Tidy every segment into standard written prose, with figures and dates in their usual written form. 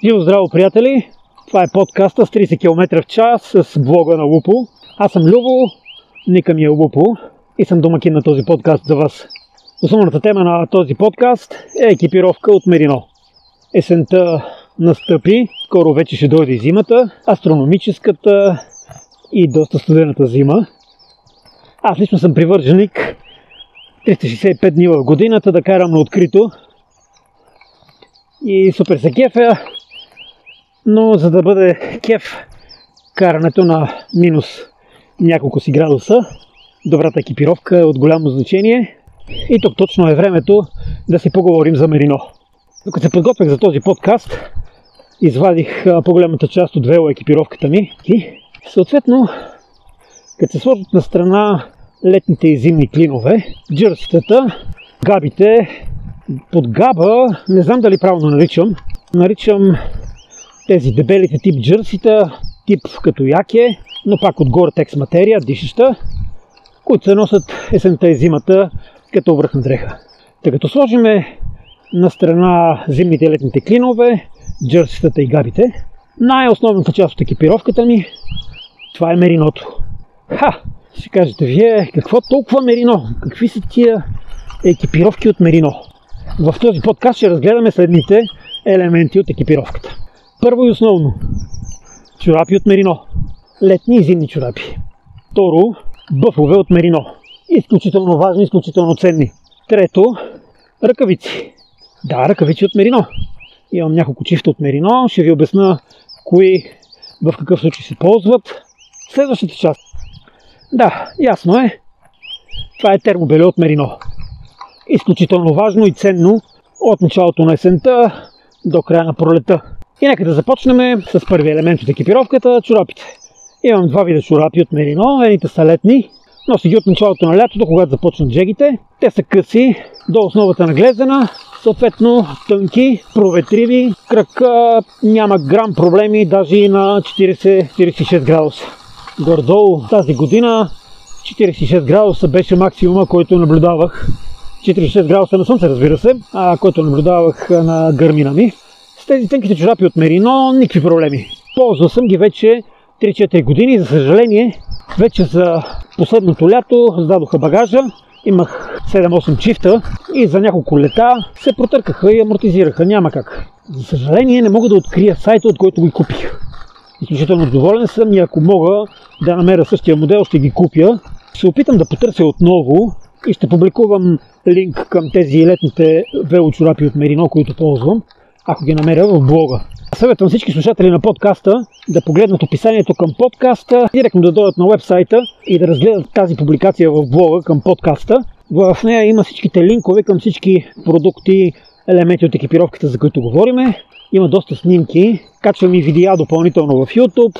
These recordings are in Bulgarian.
Живо здраво, приятели! Това е подкаста с 30 км в час с блога на Лупо. Аз съм Любо, ника ми е Лупо и съм домакин на този подкаст за вас. Основната тема на този подкаст е екипировка от Мерино. Есента настъпи, скоро вече ще дойде и зимата, астрономическата и доста студената зима. Аз лично съм привърженик 365 дни в годината да карам на открито и супер се кефя, но за да бъде кеф карането на минус няколко си градуса, добрата екипировка е от голямо значение и тук точно е времето да си поговорим за Мерино. Докато се подготвях за този подкаст, извадих по-голямата част от велоекипировката ми и съответно, като се сложат на страна летните и зимни клинове, джърситата, габите, под габа, не знам дали правилно наричам тези дебелите тип джърсита, тип като яке, но пак от Gore-Tex материя, дишаща, които се носят есента и зимата като връхна дреха. Тъй като сложиме на страна зимните и летните клинове, джърситата и габите, най-основната част от екипировката ми, това е Мериното. Ще кажете вие, какво толкова Мерино? Какви са тия екипировки от Мерино? В този подкаст ще разгледаме следните елементи от екипировката. Първо и основно, чорапи от Мерино. Летни и зимни чорапи. Второ, бъфове от Мерино. Изключително важни, изключително ценни. Трето, ръкавици. Да, ръкавици от Мерино. Имам няколко чифта от Мерино, ще ви обясна кои в какъв случай се ползват. Следващата част. Да, ясно е. Това е термобеле от Мерино. Изключително важно и ценно от началото на есента до края на пролета. И нека да започнем с първи елемент от екипировката – чорапите. Имам два вида чорапи от Мерино, едните са летни, носи ги от началото на лятото, когато започнат жегите. Те са къси до основата на глезена, съответно тънки, проветриви, кръка, няма грам проблеми, даже и на 40-46 градуса. Гордолу тази година 46 градуса беше максимума, който наблюдавах. 46 градуса на слънце, разбира се, който наблюдавах на гърмина ми. С тези тънките чорапи от Мерино никакви проблеми. Ползвал съм ги вече 3-4 години. За съжаление, вече за последното лято сдадоха багажа. Имах 7-8 чифта и за няколко лета се протъркаха и амортизираха. Няма как. За съжаление не мога да открия сайта, от който ги купих. Изключително доволен съм и ако мога да намеря същия модел, ще ги купя. Ще се опитам да потърся отново и ще публикувам линк към тези летните велочорапи от Мерино, които ползвам, ако ги намеря в блога. Съветвам всички слушатели на подкаста да погледнат описанието към подкаста, директно да дойдат на уебсайта и да разгледат тази публикация в блога към подкаста. В нея има всичките линкове към всички продукти, елементи от екипировката, за които говориме. Има доста снимки, качвам и видеа допълнително в YouTube,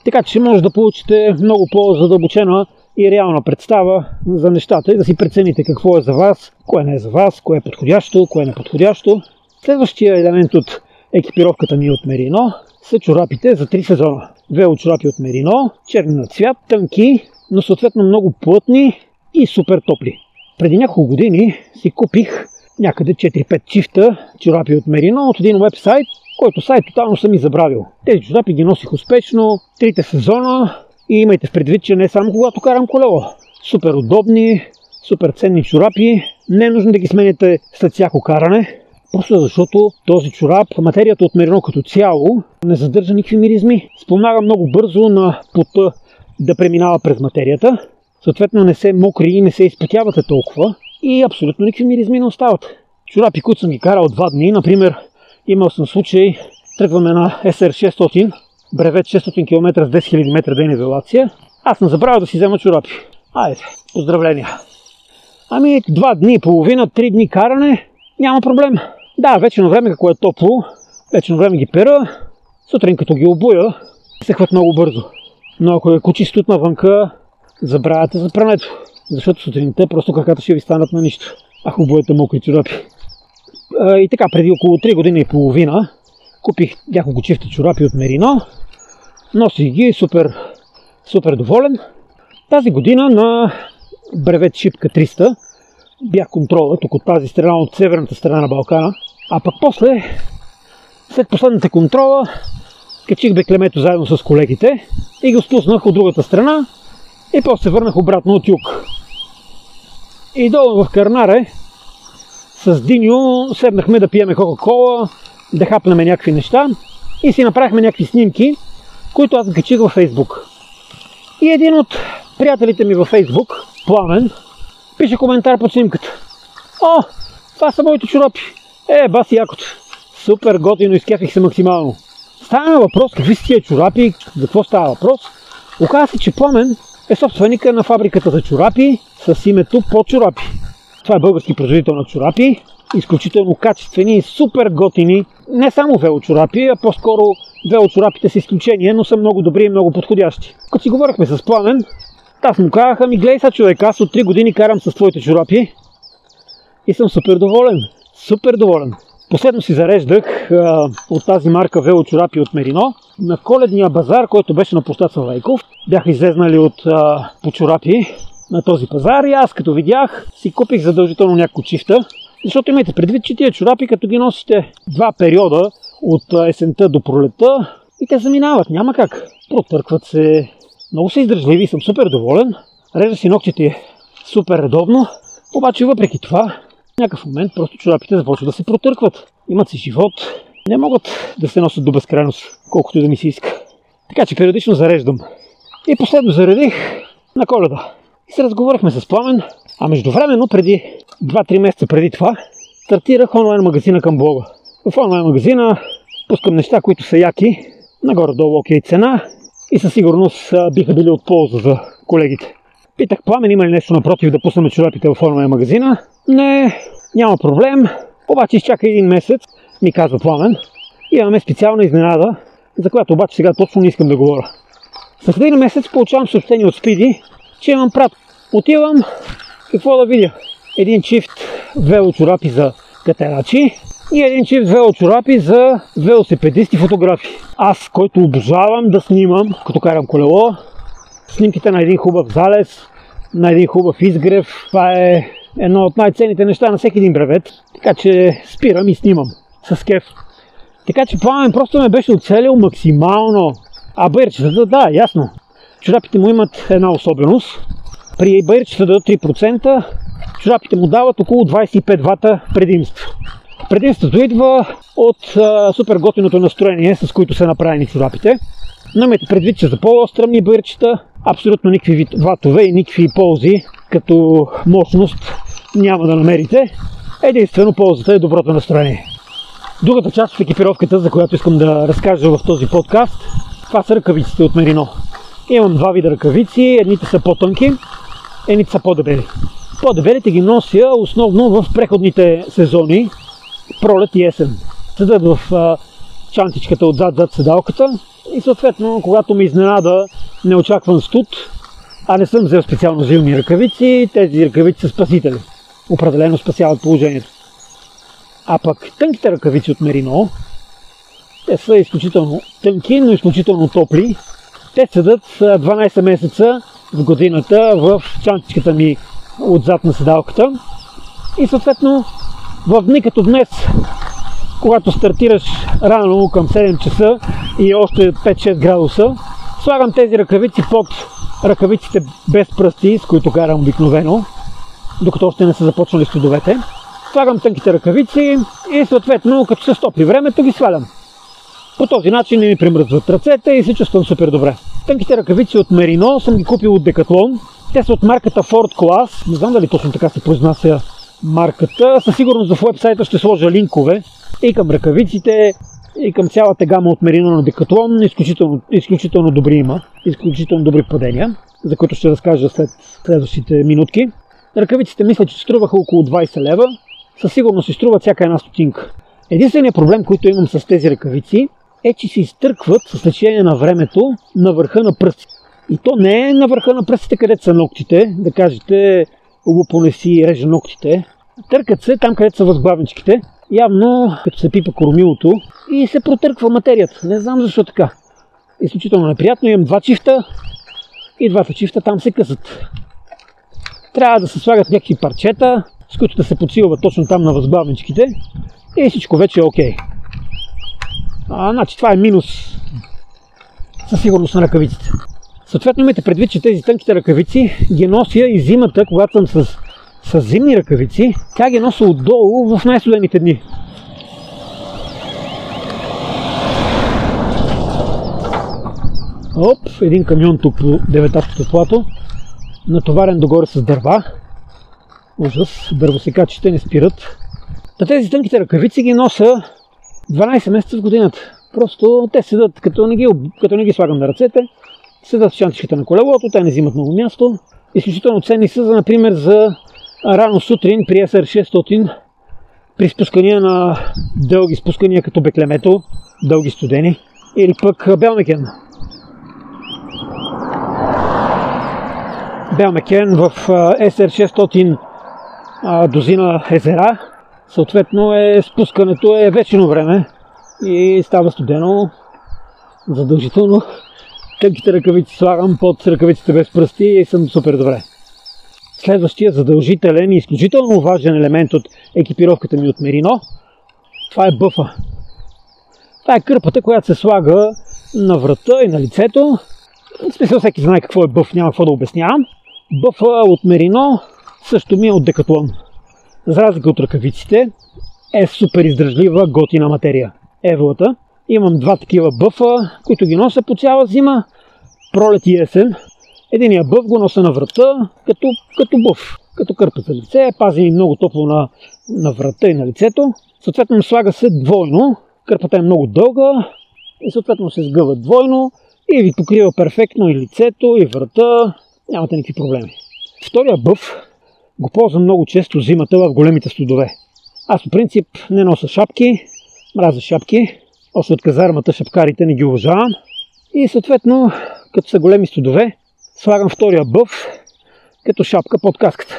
така че може да получите много по-задълбочена и реална представа за нещата и да си прецените какво е за вас, кое не е за вас, кое е подходящо, кое е неподходящо. Следващия елемент от екипировката ми от Мерино са чорапите за 3 сезона. Велочорапи от Мерино, черни на цвят, тънки, но съответно много плътни и супер топли. Преди няколко години си купих някъде 4-5 чифта чорапи от Мерино от един уебсайт, който сайт тотално съм и забравил. Тези чорапи ги носих успешно 3 сезона и имайте в предвид, че не само когато карам колело. Супер удобни, супер ценни чорапи. Не е нужно да ги сменяте след всяко каране, просто защото този чорап, материята от Мерино като цяло, не задържа никакви миризми. Спомага много бързо на пота да преминава през материята. Съответно не се мокри и не се изпотявате толкова и абсолютно никакви миризми не остават. Чорапи, които съм ги карал 2 дни, например, имал съм случай, тръгваме на SR600, бревет 600 км с 10 000 метра ден нивелация. Аз не забравя да си взема чорапи. Айде, поздравления! 2 дни и половина, 3 дни каране, няма проблем. Да, вече на време, какво е топло, вече на време ги пера, сутрин като ги обуя, се хват много бързо. Но ако е кучи тут навънка, забравяте за прането, защото сутринта просто краката ще ви станат на нищо, ако обуете мокри чорапи. И така, преди около 3 години и половина купих няколко чифта чорапи от Мерино, носих ги, супер доволен. Тази година на бревет Шипка 300 бях контрола тук от тази страна, от северната страна на Балкана, а пък после След последната контрола качих беклемето заедно с колегите и го спуснах от другата страна и после се върнах обратно от юг. И долу в Кърнаре с Диньо седнахме да пиеме Кока-Кола, да хапнем някакви неща и си направихме някакви снимки, които аз качих във Фейсбук. И един от приятелите ми във Фейсбук, Пламен, пише коментар под снимката. О, това са моите чорапи. Баси якото. Супер готино, изкефих се максимално. Става въпрос какви са тия чорапи, за какво става въпрос. Оказва се, че Пламен е собственика на фабриката за чорапи с името По чорапи. Това е български производител на чорапи, изключително качествени и супер готини. Не само велочорапи, а по-скоро велочорапите с изключение, но са много добри и много подходящи. Като си говорихме с Пламен, аз му казах, ами гледай са човек, аз от 3 години карам с твоите чорапи и съм супер доволен. Супер доволен. Последно си зареждах от тази марка велочорапи от Мерино на коледния базар, който беше на площад Славейков. Бяха излезнали от по чорапи на този пазар и аз като видях си купих задължително няколко чифта, защото имайте предвид, че тия чорапи като ги носите 2 периода от есента до пролета и те заминават, няма как. Протъркват се, много са издържливи, съм супер доволен. Режа си ногтите супер редовно, обаче въпреки това в някакъв момент просто чорапите започват да се протъркват. Имат си живот, не могат да се носят до безкрайност, колкото и да ми се иска. Така че периодично зареждам. И последно заредих на Коледа. И се разговорихме с Пламен, а междувременно преди 2-3 месеца преди това стартирах онлайн магазина към блога. В онлайн магазина пускам неща, които са яки, нагоре-долу окей цена и със сигурност биха били от полза за колегите. Питах Пламен има ли нещо напротив да пуснем чорапите в онлайн магазина. Не, няма проблем, обаче изчакай 1 месец, ми казва Пламен. Имаме специална изненада, за която обаче сега точно не искам да говоря. След 1 месец получавам съобщение от Спиди, че имам пратка. Отивам, какво да видя? Един чифт велочорапи за катерачи и един чифт велочорапи за велосипедисти фотографи. Аз, който обожавам да снимам, като карам колело, снимките на един хубав залез, на един хубав изгрев, това е едно от най-ценните неща на всеки един бревет, така че спирам и снимам с кеф. Така че Пламен просто ме беше оцелил максимално. А баирчетата, да, ясно. Чорапите му имат една особеност. При баирчетата до 3%, чорапите му дават около 25 вата предимство. Предимството идва от супер готиното настроение, с които са направени чорапите. Но имайте предвид, че за по-стръмни баирчета абсолютно никакви ватове и никакви ползи като мощност няма да намерите. Единствено ползата е доброто настроение. Другата част от екипировката, за която искам да разкажа в този подкаст, това са ръкавиците от Мерино. Имам 2 вида ръкавици, едните са по-тънки, едните са по-дебели. По-дебелите ги нося основно в преходните сезони, пролет и есен. Седат в чантичката отзад зад седалката и съответно, когато ме изненада неочакван студ, а не съм взел специално зимни ръкавици, тези ръкавици са спасители. Определено спасяват положението. А пък тънките ръкавици от Мерино, те са изключително тънки, но изключително топли. Те седат 12 месеца в годината в чантичката ми отзад на седалката. И съответно в дни като днес, когато стартираш рано към 7 часа и още 5-6 градуса, слагам тези ръкавици под ръкавиците без пръсти, с които карам обикновено, докато още не са започнали студовете. Слагам тънките ръкавици и съответно, като се стопли времето, ги свалям. По този начин не ми примръзват ръцете и се чувствам супер добре. Тънките ръкавици от Мерино съм ги купил от Decathlon. Те са от марката Ford Class. Не знам дали точно така се произнася марката. Със сигурност в уебсайта ще сложа линкове и към ръкавиците, и към цялата гама от Мерино на Decathlon. Изключително добри има. Изключително добри падения, за които ще разкажа след следващите минутки. Ръкавиците мисля, че струваха около 20 лева. Със сигурност си струват всяка една стотинка. Единственият проблем, който имам с тези ръкавици, е, че се изтъркват с течение на времето на върха на пръстите. И то не е на върха на пръстите, където са ногтите, да кажете лупо не си реже ногтите. Търкат се там, където са възглавничките, явно като се пипа кормилото и се протърква материята. Не знам защо така. Изключително неприятно, имам 2 чифта и 2 чифта там се късат. Трябва да се слагат някакви парчета, с които да се подсилват точно там на възглавничките и всичко вече е окей. Значи това е минус със сигурност на ръкавиците. Съответно имайте предвид, че тези тънките ръкавици ги нося и зимата, когато съм с зимни ръкавици, тя ги нося отдолу в най-студените дни. Оп, един камион тук по деветачкото плато, натоварен догоре с дърва. Ужас, дървосекачите не спират. Тези тънките ръкавици ги нося 12 месеца в годината. Просто те седат, като не ги слагам на ръцете, седат в чантичката на колелото, те не взимат много място. Изключително ценни са, например, за рано сутрин при SR600, при спускания на дълги спускания като Беклемето, дълги студени, или пък Белмекен. Белмекен в SR600 дозина езера, съответно спускането е вечерно време и става студено задължително. Тънките ръкавици слагам под ръкавиците без пръсти и съм супер добре. Следващия задължителен и изключително важен елемент от екипировката ми от Мерино, това е бъфа. Това е кърпата, която се слага на врата и на лицето. В смисъл всеки знае какво е бъф, няма какво да обяснявам. Бъфа от Мерино също ми е от Декатлон. За разлика от ръкавиците, е супер издръжлива, готина материя. Еволата. Имам два такива бъфа, които ги нося по цяла зима, пролет и есен. Единия бъф го нося на врата, като бъф, като кърпа за лице, пази ми много топло на врата и на лицето. Съответно слага се двойно, кърпата е много дълга и съответно се сгъва двойно и ви покрива перфектно и лицето, и врата, нямате никакви проблеми. Втория бъф го ползвам много често зимата в големите студове. Аз по принцип не нося шапки, мразя шапки, още от казармата шапкарите не ги уважавам и съответно, като са големи студове, слагам втория бъф като шапка под каската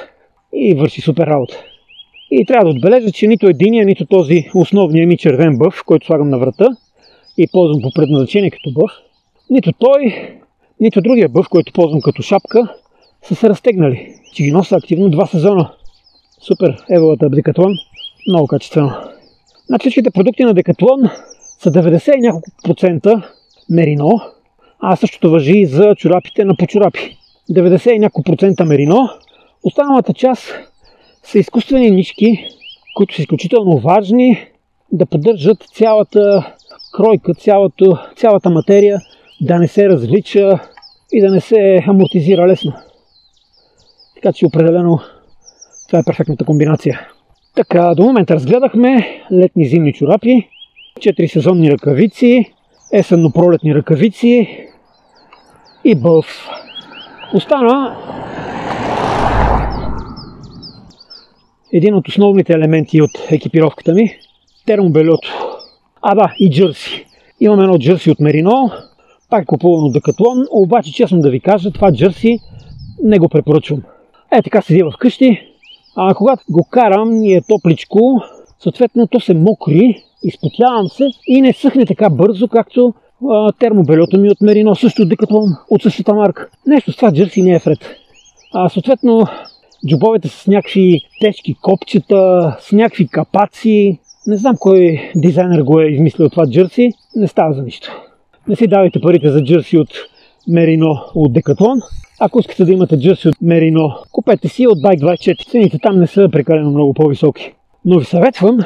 и върши супер работа. И трябва да отбележа, че нито единия, нито този основния ми червен бъф, който слагам на врата и ползвам по предназначение като бъф, нито той, нито другия бъф, който ползвам като шапка, са се разтегнали. Че ги нося активно 2 сезона. Супер, еволата Декатлон, много качествено. Значи всичките продукти на Декатлон са 90 и няколко процента Мерино, а същото важи и за чорапите на почорапи. 90 и няколко процента Мерино, останалата част са изкуствени нишки, които са изключително важни да поддържат цялата кройка, цялата материя да не се развлича и да не се амортизира лесно. Така че определено това е перфектната комбинация. Така, до момента разгледахме летни зимни чорапи, 4 сезонни ръкавици, есенно-пролетни ръкавици и бъф. Остана един от основните елементи от екипировката ми – термобельото. И джърси. Имам едно джърси от Мерино, пак купувано от Декатлон, обаче честно да ви кажа, това джърси не го препоръчвам. Така седя вкъщи, когато го карам и е топличко, съответно то се мокри, изпотявам се и не съхне така бързо, както термобельото ми от Мерино, също от Декатлон, от същата марка. Нещо с това джърси не е вред. Съответно, джобовете с някакви тежки копчета, с някакви капаци. Не знам кой дизайнер го е измислил това джърси, не става за нищо. Не си давайте парите за джърси от Мерино от Декатлон. Ако искате да имате джърси от Мерино, купете си от Bike24. Цените там не са прекалено много по-високи. Но ви съветвам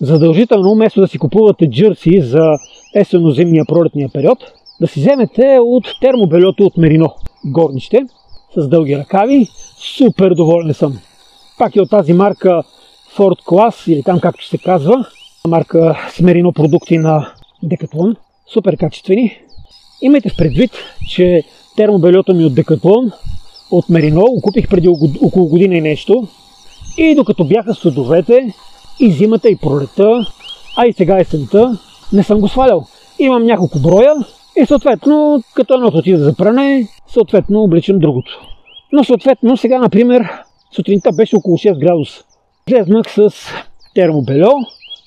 задължително, вместо да си купувате джърси за есенно-зимния пролетния период, да си вземете от термобельото от Мерино. Горнище, с дълги ръкави. Супер доволен съм. Пак е от тази марка Ford Class, или там както се казва. Марка с Мерино продукти на Декатлон. Супер качествени. Имайте в предвид, че термобельото ми от Декатлон, от Мерино, го купих преди около година и нещо. И докато бяха студовете, и зимата, и пролета, а и сега есента, не съм го свалял. Имам няколко броя и съответно, като едното отида за пране, съответно обличам другото. Но съответно, сега, например, сутринта беше около 6 градуса. Влезнах с термобельо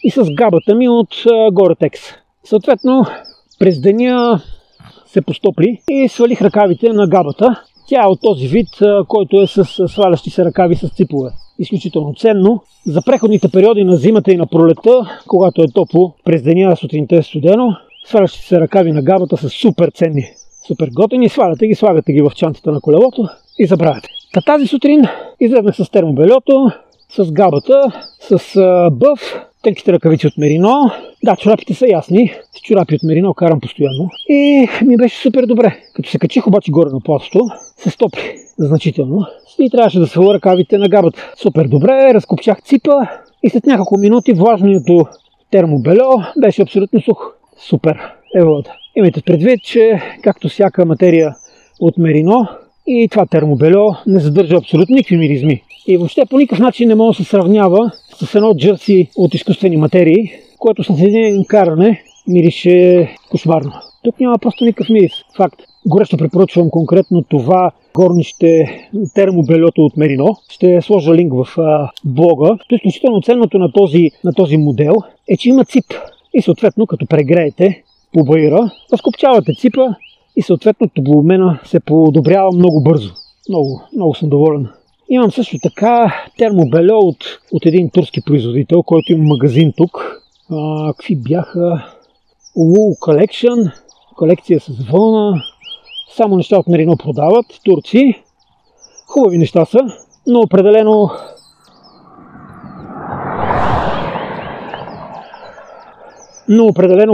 и с габата ми от Gore-Tex. Съответно, през деня се постопли и свалих ръкавите на габата. Тя е от този вид, който е с свалящи се ръкави с ципове. изключително ценно. За преходните периоди на зимата и на пролета, когато е топло, през деня, сутринта е студено, свалящите се ръкави на габата са супер ценни, супер готини, слагате ги в чантата на колелото и забравяте. Тази сутрин излезнах с термобельото, с габата, с бъв, тънките ръкавици от Мерино. Да, чорапите са ясни, с чорапи от Мерино карам постоянно и ми беше супер добре. Като се качих обаче горе на платото, се стопли значително и трябваше да сваля ръкавите на габата. Супер добре, разкопчах ципа и след няколко минути влажното термобельо беше абсолютно сух. Супер е вода. Имайте предвид, че както всяка материя от Мерино, и това термобельо не задържа абсолютно никакви миризми. И въобще по никакъв начин не може да се сравнява с едно джърси от изкуствени материи, което след един каране мирише кошмарно. Тук няма просто никакъв мирис. Факт. Горещо препоръчвам конкретно това горнище термобельото от Мерино. Ще сложа линк в блога. Изключително ценното на този модел е, че има цип. И съответно, като прегреете по баира, разкопчавате ципа и съответно топлообмена се подобрява много бързо. Много съм доволен. Имам също така термобельо от един турски производител, който има магазин тук. Какви бяха? Wool Collection, колекция с вълна. Само неща от Мерино продават, турци. Хубави неща са, но определено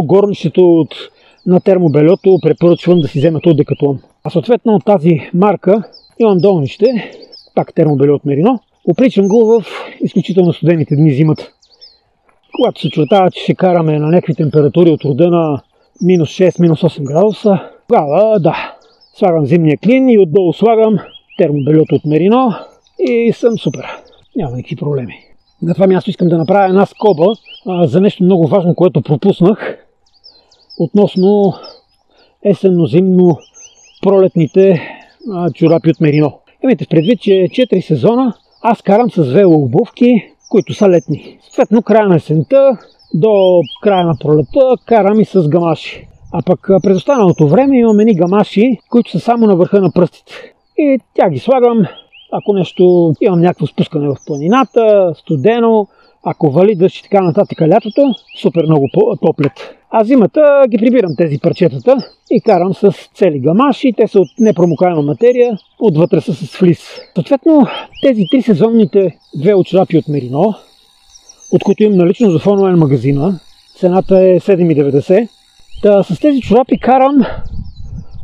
горнището на термобельото препоръчвам да си вземете от Decathlon. А съответно от тази марка имам долнище, пак термобельо от Мерино. Обличам го в изключително студените дни зимата. Когато се чертава, че ще караме на някакви температури от рода на минус 6, минус 8 градуса, тогава да, слагам зимния клин и отдолу слагам термобельото от Мерино и съм супер. Няма никакви проблеми. На това място искам да направя една скоба за нещо много важно, което пропуснах относно есенно-зимно пролетните чорапи от Мерино. Имайте предвид, че 4 сезона аз карам с велообувки, които са летни. Съответно, края на есента до края на пролета карам и с гамаши. А пък през останалото време имам едни гамаши, които са само на върха на пръстите. И тя ги слагам, ако нещо имам някакво спускане в планината, студено, ако вали дъжд и така нататък лятото, супер много топлят. А зимата ги прибирам тези парчетата и карам с цели гамаши. Те са от непромокаема материя, отвътре са с флис. Съответно, тези 3 сезонните велочорапи от Мерино, от които имам налично в онлайн магазина, цената е 7,90. С тези чорапи карам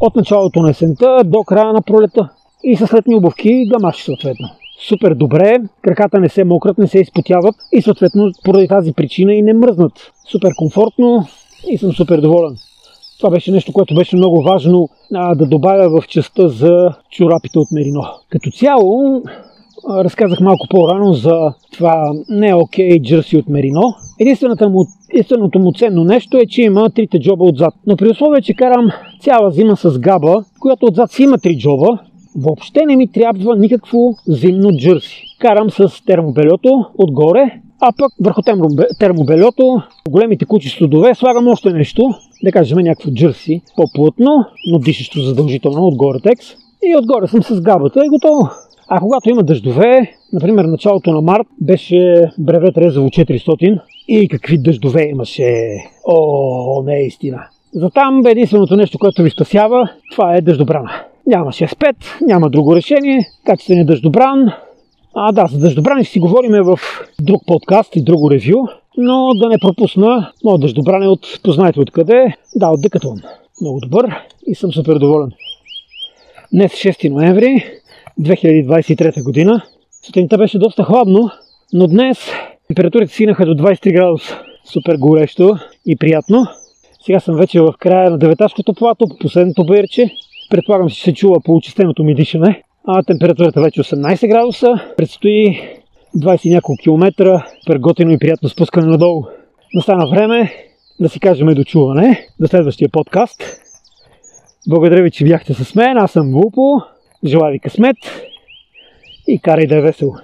от началото на есента до края на пролета. И с летни обувки гамаши съответно. Супер добре, краката не се мократ, не се изпотяват и съответно поради тази причина и не мръзнат. Супер комфортно и съм супер доволен. Това беше нещо, което беше много важно да добавя в частта за чорапите от Мерино. Като цяло, разказах малко по-рано за това не окей джърси от Мерино. Единственото му ценно нещо е, че има 3 джоба отзад. Но при условие, че карам цяла зима с габа, която отзад си има 3 джоба, въобще не ми трябва никакво зимно джърси. Карам с термобельото отгоре, а пък върху термобельото, големите кучи студове, слагам още нещо, да кажем някакво джърси, по-плътно, но дишащо задължително от Gore-Tex. И отгоре съм с габата и готово. А когато има дъждове, например началото на март, беше бревет Резово 400 и какви дъждове имаше. Наистина. Затам единственото нещо, което ви спасява, това е дъждобрана. Няма 6-5, няма друго решение, качествен е дъждобран. За дъждобрани ще си говорим в друг подкаст и друго ревю, но да не пропусна, моят дъждобран е от, познайте откъде, от Decathlon. Много добър и съм супер доволен. Днес 6 ноември 2023 година. Сутринта беше доста хладно, но днес температурите стигнаха до 23 градуса. Супер горещо и приятно. Сега съм вече в края на деветашкото плато, по последното баирче. Предполагам, че се чува по очистеното ми дишане. Температурата вече 18 градуса. Предстои 20 няколко километра, готино и приятно спускане надолу. Настана време да си кажем до чуване, до следващия подкаст. Благодаря ви, че бяхте с мен. Аз съм Вулпо. Желая ви късмет и карай да е весело.